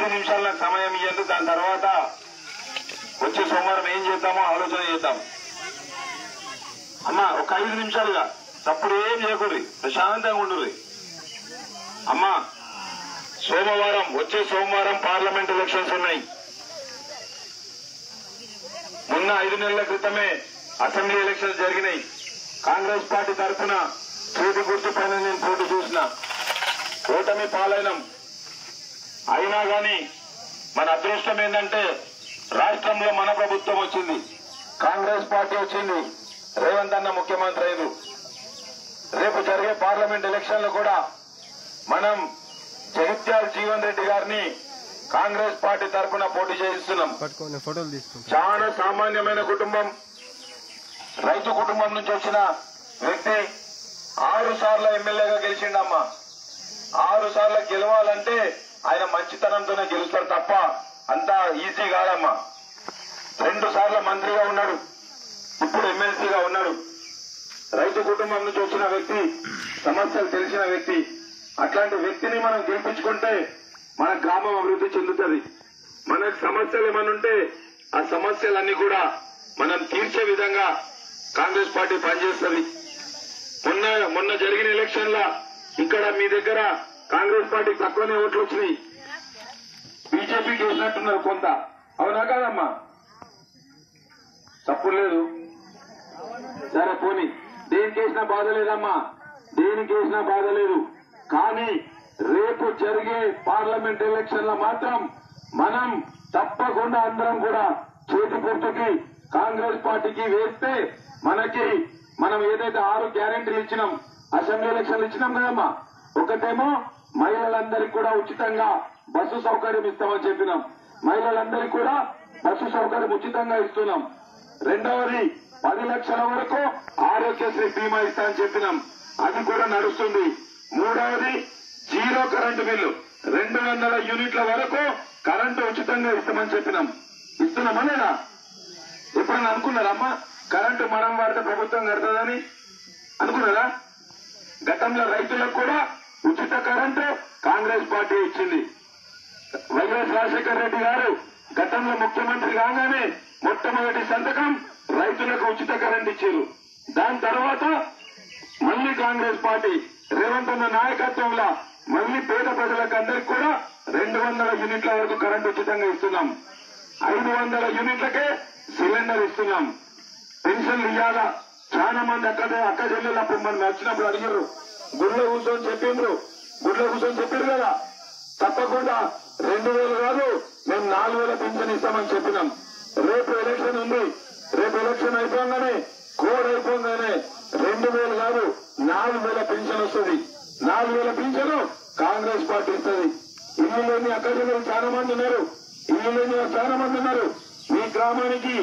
5 నిమిషాలు నాకు సమయం ఇవ్వండి. దాని తర్వాత వచ్చే సోమవారం ఏం చేద్దామో ఆలోచన చేద్దాం. అమ్మా ఒక 5 నిమిషాలుగా తప్పుడు ఏం చేయకూడదు, ప్రశాంతంగా ఉండుర్రి. అమ్మా వచ్చే సోమవారం పార్లమెంట్ ఎలక్షన్స్ ఉన్నాయి. మొన్న 5 నెలల క్రితమే అసెంబ్లీ ఎలక్షన్స్ జరిగినాయి. కాంగ్రెస్ పార్టీ తరఫున చేతి గుర్తు పైన నేను పోటీ చూసిన, ఓటమి పాలైనం. అయినా గాని మన అదృష్టం ఏంటంటే రాష్ట్రంలో మన ప్రభుత్వం వచ్చింది, కాంగ్రెస్ పార్టీ వచ్చింది, రేవంత్ అన్న ముఖ్యమంత్రి అయ్యారు. రేపు జరిగే పార్లమెంట్ ఎలక్షన్లు కూడా మనం జగిత్యాల జీవన్ రెడ్డి గారిని కాంగ్రెస్ పార్టీ తరఫున పోటీ చేయిస్తున్నాం. చాలా సామాన్యమైన కుటుంబం, రైతు కుటుంబం నుంచి వచ్చిన వ్యక్తి 6 సార్లు ఎమ్మెల్యేగా గెలిచిండమ్మా. 6 సార్లు గెలవాలంటే ఆయన మంచితనంతోనే గెలుస్తారు తప్ప అంత ఈజీ కాదమ్మా. 2 సార్లు మంత్రిగా ఉన్నాడు, ఇప్పుడు ఎమ్మెల్సీగా ఉన్నాడు. రైతు కుటుంబం నుంచి వచ్చిన వ్యక్తి, సమస్యలు తెలిసిన వ్యక్తి. అట్లాంటి వ్యక్తిని మనం గెలిపించుకుంటే మన గ్రామం అభివృద్ధి చెందుతుంది. మనకు సమస్యలు ఏమనుంటే ఆ సమస్యలన్నీ కూడా మనం తీర్చే విధంగా కాంగ్రెస్ పార్టీ పనిచేస్తుంది. మొన్న జరిగిన ఎలక్షన్ల ఇక్కడ మీ దగ్గర కాంగ్రెస్ పార్టీ తక్కువనే ఓట్లు వచ్చినాయి, బీజేపీకి వేసినట్టున్నారు కొంత, అవునా కాదమ్మా? తప్పు లేదు. సరే పోనీ, దేనికి వేసినా బాధ లేదమ్మా, దేనికి వేసినా బాధ లేదు. కానీ రేపు జరిగే పార్లమెంట్ ఎలక్షన్ లో మాత్రం మనం తప్పకుండా అందరం కూడా చేతి గుర్తుకి కాంగ్రెస్ పార్టీకి వేస్తే మనం ఏదైతే 6 గ్యారెంటీలు ఇచ్చినాం, అసెంబ్లీ ఎలక్షన్లు ఇచ్చినాం కదమ్మా. ఒకటేమో మహిళలందరికీ కూడా ఉచితంగా బస్సు సౌకర్యం ఇస్తామని చెప్పినాం, మహిళలందరికీ కూడా బస్సు సౌకర్యం ఉచితంగా ఇస్తున్నాం. రెండవది 10 లక్షల వరకు ఆరోగ్యశ్రీ బీమా ఇస్తామని చెప్పినాం, అది కూడా నడుస్తుంది. మూడవది 0 కరెంటు బిల్లు, 200 యూనిట్ల వరకు కరెంటు ఉచితంగా ఇస్తామని చెప్పినాం. ఇస్తున్నామా లేదా? ఎప్పుడన్నా అనుకున్నారమ్మా కరెంటు మనం వాడితే ప్రభుత్వం కడుతుందని? అనుకున్నారా? గతంలో రైతులకు కూడా ఉచిత కరెంటు కాంగ్రెస్ పార్టీ ఇచ్చింది. వైఎస్ రాజశేఖర రెడ్డి గారు గతంలో ముఖ్యమంత్రి కాగానే మొట్టమొదటి సంతకం రైతులకు ఉచిత కరెంట్ ఇచ్చారు. దాని తర్వాత మళ్లీ కాంగ్రెస్ పార్టీ రేవంత్ అన్న నాయకత్వంలో మళ్లీ పేద ప్రజలకు అందరికీ కూడా 200 యూనిట్ల వరకు కరెంటు ఉచితంగా ఇస్తున్నాం. 500 యూనిట్లకే సిలిండర్ ఇస్తున్నాం. పెన్షన్లు ఇవ్వాలా? చాలా మంది అక్క చెల్లెలు అప్పుడు మనం వచ్చినప్పుడు అడిగారు, గుడిలో కూర్చొని చెప్పారు కదా, తప్పకుండా 2000 కాదు మేము 4000 పెన్షన్ ఇస్తామని చెప్పినాం. రేపు ఎలక్షన్ ఉంది, రేపు ఎలక్షన్ అయిపోగానే కోడ్ అయిపోగానే 2000 కాదు 4000 పెన్షన్ వస్తుంది. 4000 పెన్షన్ కాంగ్రెస్ పార్టీ ఇస్తుంది. ఇల్లు లేని అక్కడికి చాలా మంది ఉన్నారు, చాలా మంది ఉన్నారు. మీ గ్రామానికి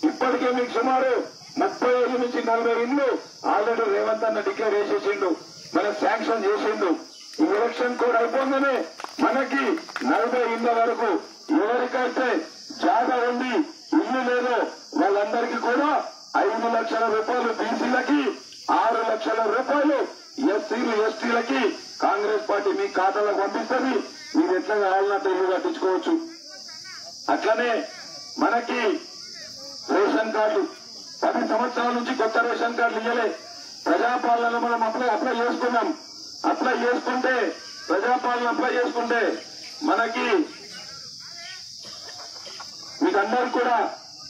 ఇప్పటికే మీకు సుమారు 35 నుంచి 40 ఇళ్లు ఆల్రెడీ రేవంత్ అన్న డిక్లేర్ చేసేసిండు, మనకు శాంక్షన్ చేసిండు. ఈ ఎలక్షన్ కోడ్ అయిపోగానే మనకి 40 ఇళ్ల వరకు ఎవరికైతే జాగా ఉంది, ఇల్లు లేదో వాళ్ళందరికీ కూడా 5 లక్షల రూపాయలు బీసీలకి, 6 లక్షల రూపాయలు ఎస్సీలు ఎస్టీలకి కాంగ్రెస్ పార్టీ మీ ఖాతాలకు పంపిస్తుంది. మీరు ఎట్లా కావాలన్నట్టు ఇల్లు కట్టించుకోవచ్చు. అట్లనే మనకి రేషన్ కార్డు 10 సంవత్సరాల నుంచి కొత్త రేషన్ కార్డులు ఇవ్వలే. ప్రజాపాలన మనం అప్లై చేసుకున్నాం. ప్రజాపాలన అప్లై చేసుకుంటే మనకి మీకందరికి కూడా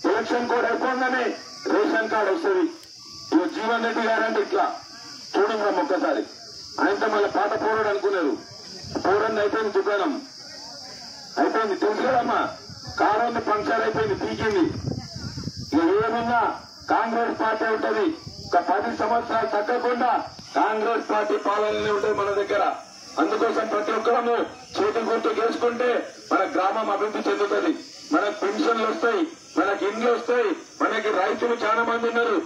ఎలక్షన్ కోడ్ అయిపోగానే రేషన్ కార్డు వస్తుంది. ఇక జీవన్ రెడ్డి గారంటే ఇట్లా చూడండి ఒక్కసారి, ఆయనతో మళ్ళీ పాత పౌరుడు అనుకున్నారు. పౌరుడు అయిపోయింది, దుకాణం అయిపోయింది, తెలుసు కదమ్మా. కారు పంక్చర్ అయిపోయింది, పీకింది. ఇక ఏమన్నా కాంగ్రెస్ పార్టీ ఉంటుంది. ఒక 10 సంవత్సరాలు తగ్గకుండా కాంగ్రెస్ పార్టీ పాలననే ఉంటుంది మన దగ్గర. అందుకోసం ప్రతి ఒక్కరము చేతి గుర్తు చేసుకుంటే మన గ్రామం అభివృద్ధి చెందుతుంది. మనకు పెన్షన్లు వస్తాయి, మనకి ఇండ్లు వస్తాయి. మనకి రైతులు చాలా మంది ఉన్నారు.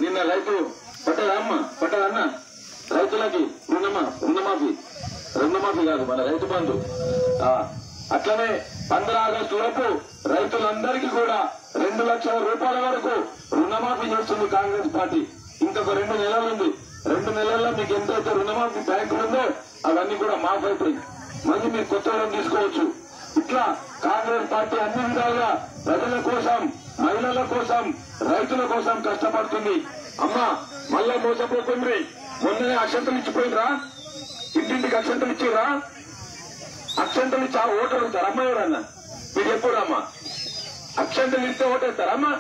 నిన్న రైతు పట్టదన్న రైతులకి రుణమాఫీ కాదు, మన రైతు బంధు. అట్లనే 15 ఆగస్టు లోపు రైతులందరికీ కూడా 2 లక్షల రూపాయల వరకు రుణమాఫీ చేస్తుంది కాంగ్రెస్ పార్టీ. ఇంకొక 2 నెలలు ఉంది. 2 నెలల్లో మీకు ఎంతైతే రుణమాఫీ బ్యాంకులు ఉందో అవన్నీ కూడా మాఫ్ అవుతాయి. మళ్ళీ మీరు కొత్త వాళ్ళని తీసుకోవచ్చు. ఇట్లా కాంగ్రెస్ పార్టీ అన్ని విధాలుగా ప్రజల కోసం, మహిళల కోసం, రైతుల కోసం కష్టపడుతుంది. అమ్మా మళ్ళా మోసపోతుంది. మొన్ననే అక్షంతలు ఇచ్చిపోయినరా? ఇంటింటికి అక్షంతలు ఇచ్చిరా? అక్షంతలు ఇచ్చి ఆ ఓటు అడుగుతారు అమ్మ ఎవరన్నా? మీరు ఎప్పుడు అమ్మా అక్షంతలు ఇస్తే ఓటేస్తారమ్మా?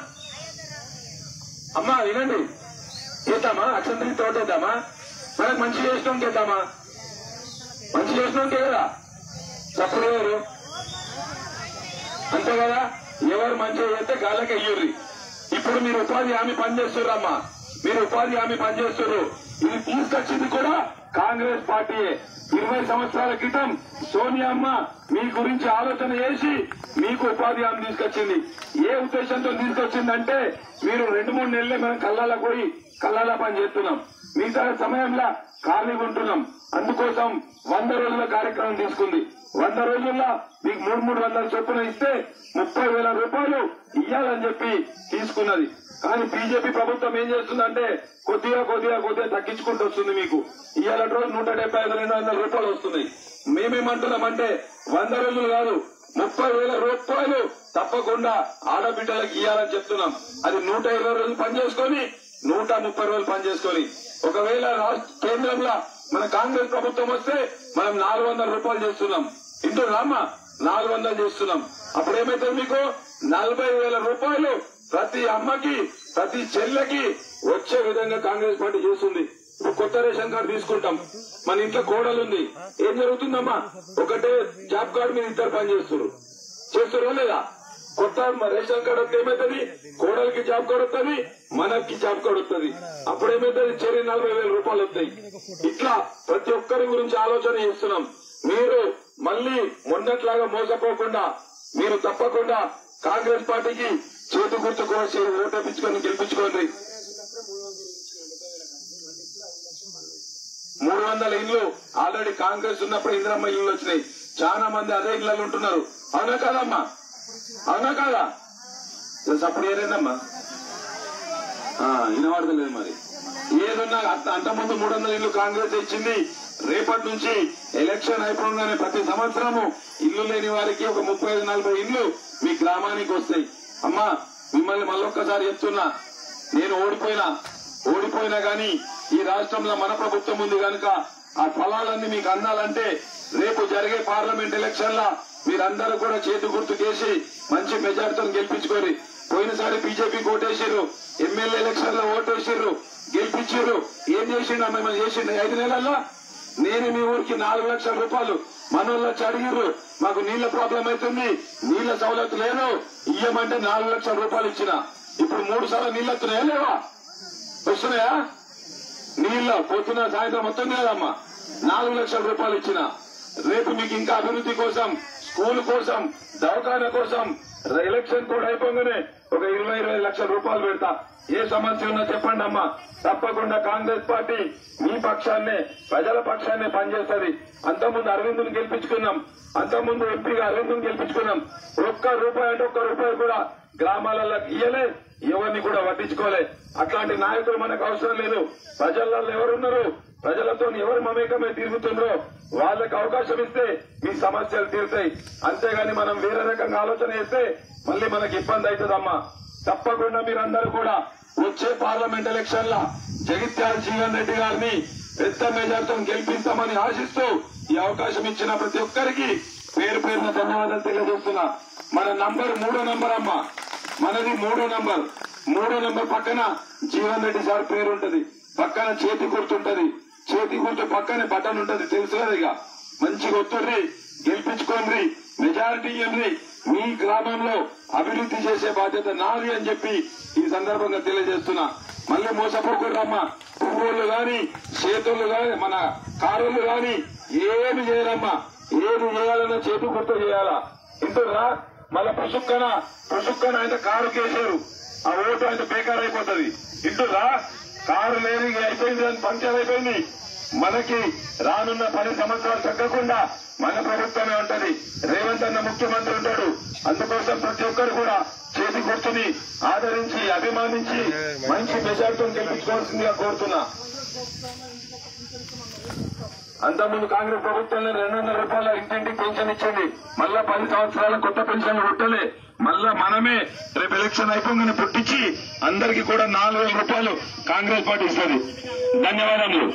అమ్మా వినండి, చేద్దామా? అక్షంతలు ఇస్తే ఓటేద్దామా? మనకు మంచి చేసినాం చేద్దామా? మంచి చేసినాంకే కదా తప్పుడు ఎవరు అంతే కదా. ఎవరు మంచిగా చేస్తే గాళ్ళకి అయ్యూర్రి. ఇప్పుడు మీరు ఉపాధి హామీ పనిచేస్తున్నారమ్మా, మీరు ఉపాధి హామీ పనిచేస్తున్నారు. ఇది తీసుకొచ్చింది కూడా కాంగ్రెస్ పార్టీయే. 20 సంవత్సరాల క్రితం సోనియా అమ్మ మీ గురించి ఆలోచన చేసి మీకు ఉపాధి హామీ తీసుకొచ్చింది. ఏ ఉద్దేశంతో తీసుకొచ్చిందంటే మీరు 2-3 నెలలే మనం కళ్ళాల పోయి కళ్ళాల పని చేస్తున్నాం, మిగతా సమయంలో ఖాళీగా ఉంటున్నాం. అందుకోసం 100 రోజుల కార్యక్రమం తీసుకుంది. 100 రోజుల్లో మీకు 300 చొప్పున ఇస్తే 30,000 రూపాయలు ఇయ్యాలని చెప్పి తీసుకున్నది. కానీ బీజేపీ ప్రభుత్వం ఏం చేస్తుందంటే కొద్దిగా తగ్గించుకుంటూ వస్తుంది. మీకు ఇవాళ రోజు 175-200 రూపాయలు వస్తున్నాయి. మేమేమంటున్నామంటే 100 రోజులు కాదు, 30,000 రూపాయలు తప్పకుండా ఆడబిడ్డలకు ఇవ్వాలని చెప్తున్నాం. అది 120 రోజులు పనిచేసుకొని 130 రోజులు పనిచేసుకొని, ఒకవేళ కేంద్రంలో మన కాంగ్రెస్ ప్రభుత్వం వస్తే మనం 400 రూపాయలు చేస్తున్నాం. ఇంటూ రామ్మా 400 చేస్తున్నాం. అప్పుడు ఏమైతుంది? మీకు 40,000 రూపాయలు ప్రతి అమ్మకి, ప్రతి చెల్లెకి వచ్చే విధంగా కాంగ్రెస్ పార్టీ చేస్తుంది. ఇప్పుడు కొత్త రేషన్ కార్డు తీసుకుంటాం. మన ఇంట్లో కోడలుంది, ఏం జరుగుతుందమ్మా? ఒకటే జాబ్ కార్డు మీద 2 పని చేస్తున్నా లేదా? కొత్త రేషన్ కార్డు వస్తే ఏమైతుంది? కోడలికి జాబ్ కార్డు వస్తుంది, మనకి జాబ్ కార్డు వస్తుంది. అప్పుడు ఏమైతుంది? 40,000 రూపాయలు వస్తాయి. ఇట్లా ప్రతి ఒక్కరి గురించి ఆలోచన చేస్తున్నాం. మీరు మళ్ళీ మొన్నట్లాగా మోసపోకుండా మీరు తప్పకుండా కాంగ్రెస్ పార్టీకి చేతి గుర్తు కోసి ఓటేపించుకొని గెలిపించుకోండి. 300 ఇళ్లు ఆల్రెడీ కాంగ్రెస్ ఉన్నప్పుడు ఇందిరమ్మ ఇళ్లు వచ్చినాయి. చాలా మంది అదే ఇళ్లలో ఉంటున్నారు. అవునా కాదమ్మా? అవునా కాదా? అప్పుడు ఏదైందమ్మా వినబడతలేదు. మరి ఏదన్నా అంతకుముందు 300 ఇళ్లు కాంగ్రెస్ ఇచ్చింది. రేపటి నుంచి ఎలక్షన్ అయిపోగానే ప్రతి సంవత్సరము ఇల్లు లేని వారికి ఒక 35-40 ఇళ్లు మీ గ్రామానికి వస్తాయి. అమ్మా మిమ్మల్ని మళ్ళొక్కసారి చెప్తున్నా, నేను ఓడిపోయినా గాని ఈ రాష్ట్రంలో మన ప్రభుత్వం ఉంది కనుక ఆ ఫలాలన్నీ మీకు అందాలంటే రేపు జరిగే పార్లమెంట్ ఎలక్షన్ లా మీరందరూ కూడా చేతి గుర్తు చేసి మంచి మెజార్టీతో గెలిపించుకోరు. పోయినసారి బీజేపీకి ఓటేసారు, ఎమ్మెల్యే ఎలక్షన్ లో ఓటేసారు, గెలిపించారు. ఏం చేసిండు? మిమ్మల్ని చేసిండు 5 నెలల్లో. నేను మీ ఊరికి 4 లక్షల రూపాయలు మనోళ్ళు వచ్చి అడిగిర్రు, మాకు నీళ్ల ప్రాబ్లం అవుతుంది, నీళ్ల సౌలత్ లేదు, ఇయ్యమంటే 4 లక్షల రూపాయలు ఇచ్చిన. ఇప్పుడు 3 సార్లు నీళ్ళు వస్తున్నాయా లేవా? వస్తున్నాయా? నీళ్ళ పొద్దున సాయంత్రం మొత్తం కదమ్మా 4 లక్షల రూపాయలు ఇచ్చిన. రేపు మీకు ఇంకా అభివృద్ధి కోసం, స్కూల్ కోసం, దవాఖాన కోసం ఎలక్షన్ కూడా అయిపోగానే ఒక 20 లక్షల రూపాయలు పెడతా. ఏ సమస్య ఉన్నా చెప్పండి అమ్మా, తప్పకుండా కాంగ్రెస్ పార్టీ మీ పక్షాన్నే, ప్రజల పక్షాన్నే పనిచేస్తుంది. అంతకుముందు అరవింద్ను గెలిపించుకున్నాం, అంతకుముందు ఎంపీగా అరవింద్ను గెలిపించుకున్నాం. 1 రూపాయి అంటే 1 రూపాయి కూడా గ్రామాలలో ఇయ్యలే, ఎవరిని కూడా పట్టించుకోలే. అట్లాంటి నాయకులు మనకు అవసరం లేదు. ప్రజలలో ఎవరున్నారు, ప్రజలతో ఎవరు మమేకమై తిరుగుతుండ్రో వాళ్ళకి అవకాశం ఇస్తే మీ సమస్యలు తీరుతాయి. అంతేగాని మనం వేరే రకంగా ఆలోచన చేస్తే మళ్ళీ మనకి ఇబ్బంది అవుతుందమ్మా. తప్పకుండా మీరందరూ కూడా వచ్చే పార్లమెంట్ ఎలక్షన్ లా జగిత్యాల జీవన్ రెడ్డి గారిని పెద్ద మెజార్టీతో గెలిపిస్తామని ఆశిస్తూ ఈ అవకాశం ఇచ్చిన ప్రతి ఒక్కరికి పేరు పేరున ధన్యవాదాలు తెలియజేస్తున్నా. మన నంబర్ 3వ నంబర్ అమ్మా, మనది 3వ నంబర్. 3వ నంబర్ పక్కన జీవన్ రెడ్డి సార్ పేరు ఉంటది, పక్కన చేతి గుర్తుంటది, చేతి గుర్తు పక్కనే బటన్ ఉంటది, తెలుసు కదా. ఇక మంచిగా ఒత్తుర్రి, గెలిపించుకోండి, మెజారిటీ ఇవ్వండి. మీ గ్రామంలో అభివృద్ధి చేసే బాధ్యత నాది అని చెప్పి ఈ సందర్భంగా తెలియజేస్తున్నా. మళ్ళీ మోసపోకూడమ్మా. పువ్వులు గాని, చేతులు గాని, మన కారులు గాని ఏమి చేయరమ్మా. ఏమి చేయాలన్నా చేతి గుర్తు చేయాలా. ఇంటురా మళ్ళా పుసుక్కన ఆయన కారు కేసారు, ఆ ఓటు ఆయన బేకార్ అయిపోతుంది. ఇంటురా కారు లేదు, అయిపోయింది, అని పంక్చర్ అయిపోయింది. మనకి రానున్న 10 సంవత్సరాలు తగ్గకుండా మన ప్రభుత్వమే ఉంటది. రేవంత్ అన్న ముఖ్యమంత్రి ఉంటాడు. అందుకోసం ప్రతి ఒక్కరు కూడా చేతి గుర్తుని ఆదరించి, అభిమానించి మంచి మెజార్టీతో గెలిపించుకోవాల్సిందిగా కోరుతున్నా. అంతకుముందు కాంగ్రెస్ ప్రభుత్వంలో 200 రూపాయల ఇంటింటికి పెన్షన్ ఇచ్చింది. మళ్ళా 10 సంవత్సరాల కొత్త పెన్షన్లు పుట్టలే. మళ్ళా మనమే రేపు ఎలక్షన్ అయిపోగానే పుట్టించి అందరికీ కూడా 4000 రూపాయలు కాంగ్రెస్ పార్టీ ఇస్తుంది. ధన్యవాదములు.